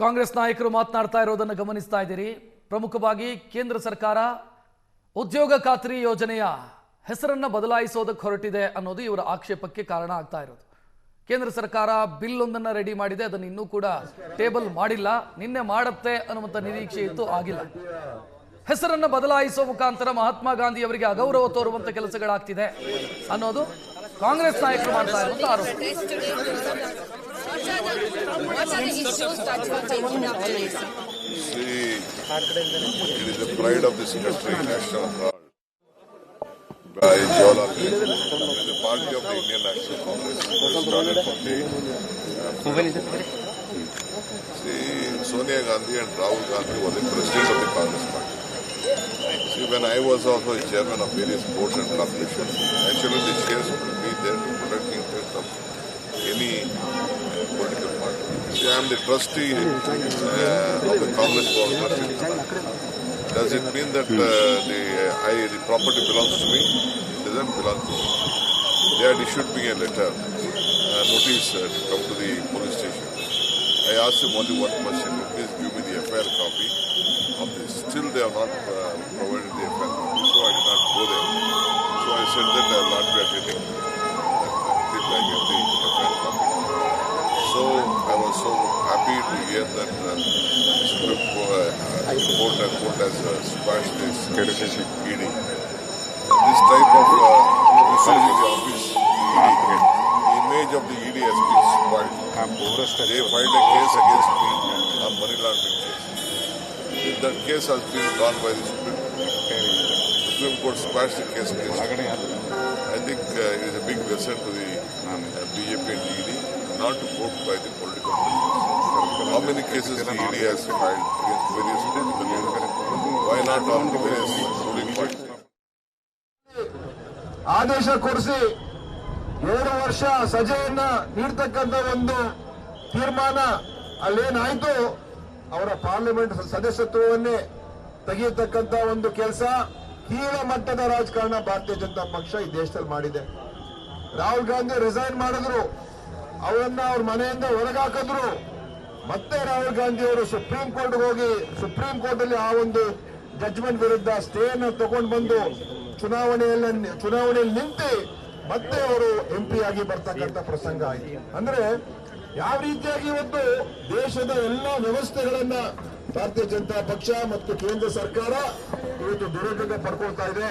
ಕಾಂಗ್ರೆಸ್ ನಾಯಕರು ಮಾತನಾಡ್ತಾ ಇರೋದನ್ನು ಗಮನಿಸ್ತಾ ಇದ್ದೀರಿ. ಪ್ರಮುಖವಾಗಿ ಕೇಂದ್ರ ಸರ್ಕಾರ ಉದ್ಯೋಗ ಖಾತ್ರಿ ಯೋಜನೆಯ ಹೆಸರನ್ನು ಬದಲಾಯಿಸೋದಕ್ಕೆ ಹೊರಟಿದೆ ಅನ್ನೋದು ಇವರ ಆಕ್ಷೇಪಕ್ಕೆ ಕಾರಣ ಆಗ್ತಾ ಇರೋದು. ಕೇಂದ್ರ ಸರ್ಕಾರ ಬಿಲ್ ಒಂದನ್ನು ರೆಡಿ ಮಾಡಿದೆ, ಅದನ್ನು ಇನ್ನೂ ಕೂಡ ಟೇಬಲ್ ಮಾಡಿಲ್ಲ. ನಿನ್ನೆ ಮಾಡುತ್ತೆ ಅನ್ನುವಂಥ ನಿರೀಕ್ಷೆ ಇತ್ತು, ಆಗಿಲ್ಲ. ಹೆಸರನ್ನು ಬದಲಾಯಿಸುವ ಮುಖಾಂತರ ಮಹಾತ್ಮ ಗಾಂಧಿ ಅವರಿಗೆ ಅಗೌರವ ತೋರುವಂತ ಕೆಲಸಗಳಾಗ್ತಿದೆ ಅನ್ನೋದು ಕಾಂಗ್ರೆಸ್ ನಾಯಕರು ಮಾಡ್ತಾ ಇರುವಂತ ಆರೋಪ. It is the pride of this country, national pride. By Jawaharlal Nehru, the party of the Indian National Congress, started from the See, Sonia Gandhi and Rahul Gandhi were the president of the Congress party. See, when I was also a chairman of various boards and corporations, actually the shares will be there to protect the interest of any political party. See, I am the trustee of the Congress board trustee. Does it mean that the property belongs to me? It doesn't belong to me. They had issued me a letter, notice to come to the police station. I asked them only one question: please give me the FIR copy of this. Still, they have not provided the FIR copy, so I did not go there. So I said that I will not be attending until I get the FIR copy. So I was so happy to hear that Supreme Court has squashed this ED. This type of issues in the office, the image of the ED has been spoiled. They filed a case against me on money laundering case. That case has been gone by the Supreme Court squashed the case against me. I think it is a big lesson to the BJP and ED not to vote by the political parties. How many cases the ED has filed against various political leaders? Why not on various ruling parties? ಆದೇಶ ಕೊಡಿಸಿ 2 ವರ್ಷ ಸಜೆಯನ್ನ ನೀಡತಕ್ಕಂತ ಒಂದು ತೀರ್ಮಾನ ಅಲ್ಲೇನಾಯ್ತು, ಅವರ parliament ಸದಸ್ಯತ್ವವನ್ನೇ ತೆಗೆಯತಕ್ಕಂತ ಒಂದು ಕೆಲಸ ಕೀಳ ಮಟ್ಟದ ರಾಜಕಾರಣ ಭಾರತೀಯ ಜನತಾ ಪಕ್ಷ ಈ ದೇಶದಲ್ಲಿ ಮಾಡಿದೆ. ರಾಹುಲ್ ಗಾಂಧಿ ರಿಸೈನ್ ಮಾಡಿದ್ರು, ಅವರನ್ನ ಅವ್ರ ಮನೆಯಿಂದ ಹೊರಗಾಕಿದ್ರು. ಮತ್ತೆ ರಾಹುಲ್ ಗಾಂಧಿ ಅವರು ಸುಪ್ರೀಂ ಕೋರ್ಟ್ ಹೋಗಿ ಸುಪ್ರೀಂ ಕೋರ್ಟ್ ಅಲ್ಲಿ ಆ ಒಂದು ಜಡ್ಜ್ಮೆಂಟ್ ವಿರುದ್ಧ ಸ್ಟೇನ ತಗೊಂಡು ಬಂದು ಚುನಾವಣೆಯಲ್ಲಿ ನಿಂತು ಮತ್ತೆ ಅವರು MP ಆಗಿ ಬರ್ತಕ್ಕಂಥ ಪ್ರಸಂಗ ಆಯಿತು. ಅಂದ್ರೆ ಯಾವ ರೀತಿಯಾಗಿ ಇವತ್ತು ದೇಶದ ಎಲ್ಲ ವ್ಯವಸ್ಥೆಗಳನ್ನ ಭಾರತೀಯ ಜನತಾ ಪಕ್ಷ ಮತ್ತು ಕೇಂದ್ರ ಸರ್ಕಾರ ಇವತ್ತು ದುರುಪಯೋಗ ಪಡ್ಕೊಳ್ತಾ ಇದೆ.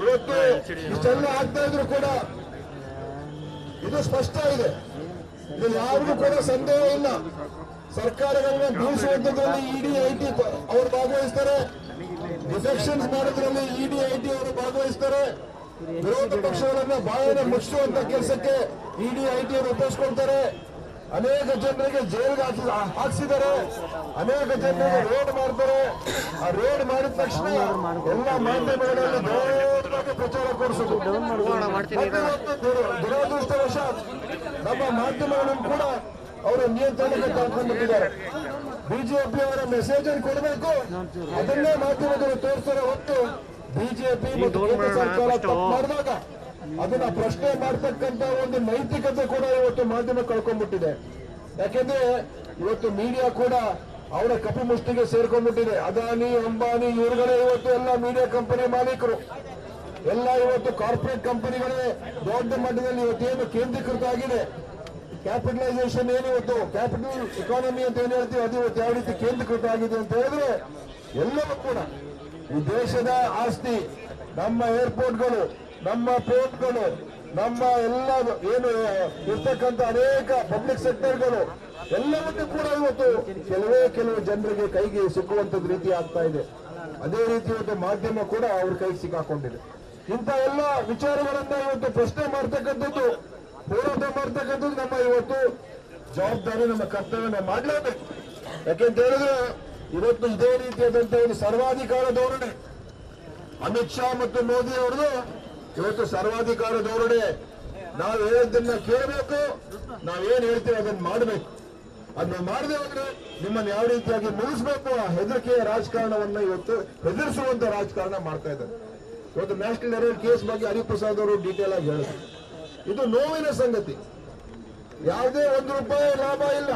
ಇವತ್ತು ಇಷ್ಟೆಲ್ಲ ಆಗ್ತಾ ಇದ್ರು ಕೂಡ ಇದು ಸ್ಪಷ್ಟ ಇದೆ, ಇದು ಯಾರಿಗೂ ಕೂಡ ಸಂದೇಹ ಇಲ್ಲ. ಸರ್ಕಾರಗಳನ್ನ ಬೀಳಿಸುವಂತದ್ರಲ್ಲಿ ED IT ಅವರು ಭಾಗವಹಿಸ್ತಾರೆ, ಡಿಫೆಕ್ಷನ್ಸ್ ಮಾಡೋದ್ರಲ್ಲಿ ED IT ಅವರು ಭಾಗವಹಿಸ್ತಾರೆ, ವಿರೋಧ ಪಕ್ಷಗಳನ್ನ ಬಾಯನ್ನು ಮುಚ್ಚುವಂತ ಕೆಲಸಕ್ಕೆ ED IT ಅವರು ಉಪಯೋಗಿಸ್ಕೊಳ್ತಾರೆ. ಅನೇಕ ಜನರಿಗೆ ಜೈಲ್ಗೆ ಹಾಕ್ಸಿದ್ದಾರೆ, ಅನೇಕ ಜನರಿಗೆ ರೇಡ್ ಮಾಡ್ತಾರೆ. ಆ ರೇಡ್ ಮಾಡಿದ ತಕ್ಷಣ ಎಲ್ಲ ಮಾಧ್ಯಮಗಳಲ್ಲಿ ದೊಡ್ಡದಾಗಿ ಪ್ರಚಾರ ಕೊಡಿಸೋದು. ದುರದೃಷ್ಟವಶ ನಮ್ಮ ಮಾಧ್ಯಮಗಳನ್ನು ಕೂಡ ಅವರ ನಿಯಂತ್ರಣಕ್ಕೆ ತಗೊಂಡ್ಬಿಟ್ಟಿದ್ದಾರೆ. ಬಿಜೆಪಿ ಅವರ ಮೆಸೇಜ್ ಅನ್ನು ಕೊಡಬೇಕು, ಅದನ್ನೇ ಮಾಧ್ಯಮಗಳು ತೋರಿಸ್ತಾರೆ ಹೊತ್ತು ಬಿಜೆಪಿ ಮತ್ತು ಕೇಂದ್ರ ಸರ್ಕಾರ ತಪ್ಪು ಮಾಡಿದಾಗ ಅದನ್ನ ಪ್ರಶ್ನೆ ಮಾಡತಕ್ಕಂತ ಒಂದು ನೈತಿಕತೆ ಕೂಡ ಇವತ್ತು ಮಾಧ್ಯಮ ಕಳ್ಕೊಂಡ್ಬಿಟ್ಟಿದೆ. ಯಾಕೆಂದ್ರೆ ಇವತ್ತು ಮೀಡಿಯಾ ಕೂಡ ಅವರ ಕಪಿಮುಷ್ಟಿಗೆ ಸೇರ್ಕೊಂಡ್ಬಿಟ್ಟಿದೆ. ಅದಾನಿ, ಅಂಬಾನಿ ಇವರುಗಳೇ ಇವತ್ತು ಎಲ್ಲ ಮೀಡಿಯಾ ಕಂಪನಿ ಮಾಲೀಕರು, ಎಲ್ಲ ಇವತ್ತು ಕಾರ್ಪೊರೇಟ್ ಕಂಪನಿಗಳೇ ದೊಡ್ಡ ಮಟ್ಟದಲ್ಲಿ ಇವತ್ತೇನು ಕೇಂದ್ರೀಕೃತ ಆಗಿದೆ. ಕ್ಯಾಪಿಟಲೈಸೇಷನ್ ಏನು ಇವತ್ತು ಕ್ಯಾಪಿಟಲ್ ಎಕಾನಮಿ ಅಂತ ಏನ್ ಹೇಳ್ತೀವಿ, ಅದು ಇವತ್ತು ಯಾವ ರೀತಿ ಕೇಂದ್ರೀಕೃತ ಆಗಿದೆ ಅಂತ ಹೇಳಿದ್ರೆ ಎಲ್ಲವೂ ಕೂಡ ಈ ದೇಶದ ಆಸ್ತಿ, ನಮ್ಮ ಏರ್ಪೋರ್ಟ್ಗಳು, ನಮ್ಮ ಪೋರ್ಟ್ಗಳು, ನಮ್ಮ ಎಲ್ಲ ಏನು ಇರ್ತಕ್ಕಂಥ ಅನೇಕ ಪಬ್ಲಿಕ್ ಸೆಕ್ಟರ್ಗಳು ಎಲ್ಲವನ್ನೂ ಕೂಡ ಇವತ್ತು ಕೆಲವು ಜನರಿಗೆ ಕೈಗೆ ಸಿಕ್ಕುವಂತದ್ದು ರೀತಿ ಆಗ್ತಾ ಇದೆ. ಅದೇ ರೀತಿ ಇವತ್ತು ಮಾಧ್ಯಮ ಕೂಡ ಅವ್ರ ಕೈಗೆ ಸಿಕ್ಕಾಕೊಂಡಿದೆ. ಇಂಥ ಎಲ್ಲ ವಿಚಾರಗಳನ್ನ ಇವತ್ತು ಪ್ರಶ್ನೆ ಮಾಡ್ತಕ್ಕಂಥದ್ದು, ಹೋರಾಟ ಮಾಡ್ತಕ್ಕಂಥದ್ದು ನಮ್ಮ ಇವತ್ತು ಜವಾಬ್ದಾರಿ, ನಮ್ಮ ಕರ್ತವ್ಯ ಮಾಡಲೇಬೇಕು. ಯಾಕೆಂತ ಹೇಳಿದ್ರೆ ಇವತ್ತು ಇದೇ ರೀತಿಯಾದಂತ ಒಂದು ಸರ್ವಾಧಿಕಾರ ಧೋರಣೆ ಅಮಿತ್ ಶಾ ಮತ್ತು ಮೋದಿ ಅವರದು ಇವತ್ತು ಸರ್ವಾಧಿಕಾರ ಧೋರಣೆ. ನಾವು ಹೇಳೋದನ್ನ ಕೇಳಬೇಕು, ನಾವೇನ್ ಹೇಳ್ತೀವಿ ಅದನ್ನ ಮಾಡಬೇಕು. ಅದನ್ನ ಮಾಡದೆ ಹೋದ್ರೆ ನಿಮ್ಮನ್ನು ಯಾವ ರೀತಿಯಾಗಿ ಮುಗಿಸ್ಬೇಕು, ಆ ಹೆದರಿಕೆಯ ರಾಜಕಾರಣವನ್ನ ಇವತ್ತು ಹೆದರಿಸುವಂತ ರಾಜಕಾರಣ ಮಾಡ್ತಾ ಇದ್ದಾರೆ. ಇವತ್ತು ನ್ಯಾಷನಲ್ ಹೆರಾಲ್ಡ್ ಕೇಸ್ ಬಗ್ಗೆ ಹರಿಪ್ರಸಾದ್ ಅವರು ಡೀಟೇಲ್ ಆಗಿ ಹೇಳಿದ್ರು. ಇದು ನೋವಿನ ಸಂಗತಿ. ಯಾವುದೇ 1 ರೂಪಾಯಿ ಲಾಭ ಇಲ್ಲ.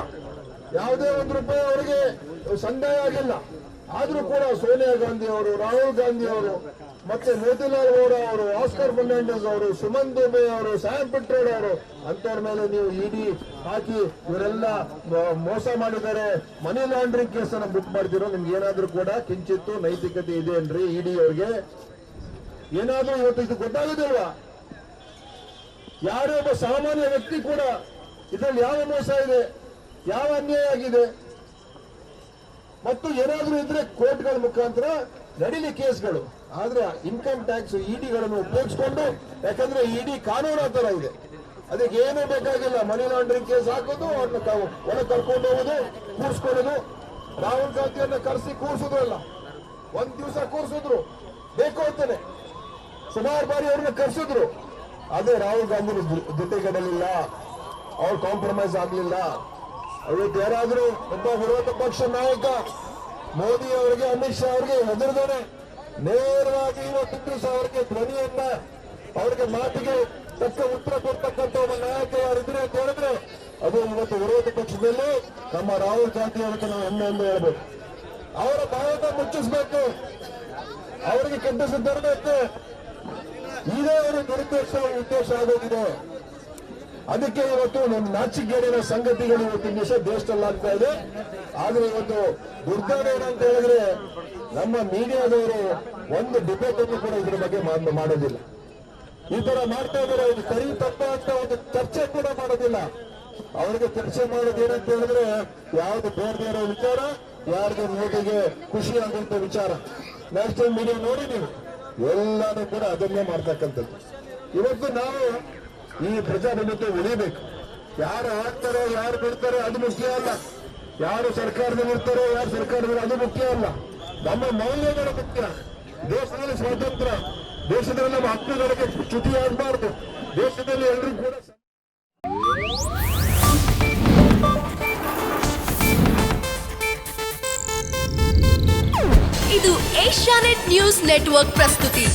ಯಾವುದೇ ₹1 ಅವರಿಗೆ ಸಂದಾಯ ಆಗಿಲ್ಲ. ಆದ್ರೂ ಕೂಡ ಸೋನಿಯಾ ಗಾಂಧಿ ಅವರು, ರಾಹುಲ್ ಗಾಂಧಿ ಅವರು, ಮತ್ತೆ ಮೋತಿಲಾಲ್ ವೋರಾ ಅವರು, ಆಸ್ಕರ್ ಫರ್ನಾಂಡಿಸ್ ಅವರು, ಸುಮನ್ ದುಬೆ ಅವರು, ಸ್ಯಾಮ್ ಪಿಟ್ರೋಡ್ ಅವರು ಅಂತವ್ರ ಮೇಲೆ ನೀವು ಇಡಿ ಹಾಕಿ ಇವರೆಲ್ಲ ಮೋಸ ಮಾಡಿದ್ದಾರೆ, ಮನಿ ಲಾಂಡ್ರಿಂಗ್ ಕೇಸನ್ನ ಬುಕ್ ಮಾಡ್ತಿರೋ ನಿಮ್ಗೆ ಏನಾದ್ರೂ ಕೂಡ ಕಿಂಚಿತ್ತು ನೈತಿಕತೆ ಇದೆ ಏನ್ರಿ? ಇಡಿ ಅವ್ರಿಗೆ ಏನಾದ್ರೂ ಇವತ್ತು ಇದು ಗೊತ್ತಾಗೋದಿಲ್ವಾ? ಯಾರೇ ಒಬ್ಬ ಸಾಮಾನ್ಯ ವ್ಯಕ್ತಿ ಕೂಡ ಇದರಲ್ಲಿ ಯಾವ ಮೋಸ ಇದೆ, ಯಾವ ಅನ್ಯಾಯ ಆಗಿದೆ, ಮತ್ತು ಏನಾದ್ರೂ ಇದ್ರೆ ಕೋರ್ಟ್ಗಳ ಮುಖಾಂತರ ನಡೀಲಿ ಕೇಸ್ಗಳು. ಆದ್ರೆ ಇನ್ಕಮ್ ಟ್ಯಾಕ್ಸ್ ಇಡಿಗಳನ್ನು ಉಪಯೋಗಿಸಿಕೊಂಡು, ಯಾಕಂದ್ರೆ ಇಡಿ ಕಾನೂನು ಆ ತರ ಇದೆ, ಅದಕ್ಕೆ ಏನೂ ಬೇಕಾಗಿಲ್ಲ. ಮನಿ ಲಾಂಡ್ರಿಂಗ್ ಕೇಸ್ ಹಾಕೋದು, ಅವ್ರನ್ನ ಒಳ ಕರ್ಕೊಂಡು ಹೋಗೋದು, ಕೂರ್ಸ್ಕೊಳ್ಳೋದು. ರಾಹುಲ್ ಗಾಂಧಿಯನ್ನ ಕರೆಸಿ ಕೂರ್ಸಿದ್ರಲ್ಲ, ಒಂದ್ ದಿವಸ ಕೂರ್ಸಿದ್ರು ಬೇಕು ಅಂತಾನೆ, ಸುಮಾರು ಬಾರಿ ಅವ್ರನ್ನ ಕರೆಸಿದ್ರು. ಅದೇ ರಾಹುಲ್ ಗಾಂಧಿ ಜೊತೆಗಡಲಿಲ್ಲ, ಅವ್ರು ಕಾಂಪ್ರಮೈಸ್ ಆಗ್ಲಿಲ್ಲ. ಅವತ್ತು ಯಾರಾದ್ರೂ ಒಬ್ಬ ವಿರೋಧ ಪಕ್ಷ ನಾಯಕ ಮೋದಿ ಅವರಿಗೆ, ಅಮಿತ್ ಶಾ ಅವರಿಗೆ ಹೆದರ್ದಾನೆ, ನೇರವಾಗಿ ಇವತ್ತು ದಿವಸ ಅವರಿಗೆ ಧ್ವನಿಯನ್ನ, ಅವರಿಗೆ ಮಾತಿಗೆ ತಕ್ಕ ಉತ್ತರ ಕೊಡ್ತಕ್ಕಂಥ ಒಬ್ಬ ನಾಯಕ ಯಾರಿದ್ರೆ ಅಂತ ಹೇಳಿದ್ರೆ ಅದು ಇವತ್ತು ವಿರೋಧ ಪಕ್ಷದಲ್ಲಿ ನಮ್ಮ ರಾಹುಲ್ ಗಾಂಧಿ ಅವರಿಗೆ ನಾವು ಹೆಮ್ಮೆಯಿಂದ ಹೇಳ್ಬೇಕು. ಅವರ ಬಾಯನ್ನ ಮುಚ್ಚಿಸ್ಬೇಕು, ಅವರಿಗೆ ಕಂಠಿಸಿ ತರಬೇಕು. ಇದೇ ಅವರು ಉದ್ದೇಶ ಆಗೋಗಿದೆ. ಅದಕ್ಕೆ ಇವತ್ತು ನಮ್ಮ ನಾಚಿಕೆಗೇಡಿನ ಸಂಗತಿಗಳು ಇವತ್ತಿನ ದಿವಸ ದೇಶದಲ್ಲಿ ಆಗ್ತಾ ಇದೆ. ಆದ್ರೆ ಇವತ್ತು ದುರ್ದೈವ ಏನಂತ ಹೇಳಿದ್ರೆ ನಮ್ಮ ಮೀಡಿಯಾದವರು ಒಂದು ಡಿಬೇಟ್ ಅನ್ನು ಕೂಡ ಇದ್ರ ಬಗ್ಗೆ ಮಾಡೋದಿಲ್ಲ. ಈ ತರ ಮಾಡ್ತಾ ಇದ್ದಾರೆ, ಇದು ಸರಿ ತಪ್ಪ ಅಂತ ಒಂದು ಚರ್ಚೆ ಕೂಡ ಮಾಡೋದಿಲ್ಲ. ಅವರಿಗೆ ಚರ್ಚೆ ಮಾಡೋದು ಏನಂತ ಹೇಳಿದ್ರೆ ಯಾವ್ದು ಬೇರೆ ವಿಚಾರ, ಯಾರಿಗೆ ಮೋದಿಗೆ ಖುಷಿ ಆಗುವಂತ ವಿಚಾರ. ನ್ಯಾಷನಲ್ ಮೀಡಿಯಾ ನೋಡಿ ನೀವು, ಎಲ್ಲಾನು ಕೂಡ ಅದನ್ನೇ ಮಾಡ್ತಕ್ಕಂಥದ್ದು. ಇವತ್ತು ನಾವು ಈ ಪ್ರಜಾಪ್ರಭುತ್ವ ಉಳಿಬೇಕು. ಯಾರು ಆಗ್ತಾರೋ ಯಾರು ಬಿಡ್ತಾರೋ ಅದು ಮುಖ್ಯ ಅಲ್ಲ, ಯಾರು ಸರ್ಕಾರದಲ್ಲಿ ಇರ್ತಾರೋ ಯಾರು ಸರ್ಕಾರದಲ್ಲಿ ಅದು ಮುಖ್ಯ ಅಲ್ಲ. ನಮ್ಮ ಮೌಲ್ಯಗಳು ಮುಖ್ಯ. ದೇಶದಲ್ಲಿ ಸ್ವಾತಂತ್ರ್ಯ, ದೇಶದಲ್ಲಿ ನಮ್ಮ ಹಕ್ಕುಗಳಿಗೆ ಚ್ಯುತಿ ಆಗಬಾರ್ದು. ದೇಶದಲ್ಲಿ ಎಲ್ಲರೂ ಕೂಡ ಇದು ಏಷ್ಯಾನೆಟ್ ನ್ಯೂಸ್ ನೆಟ್ವರ್ಕ್ ಪ್ರಸ್ತುತಿ.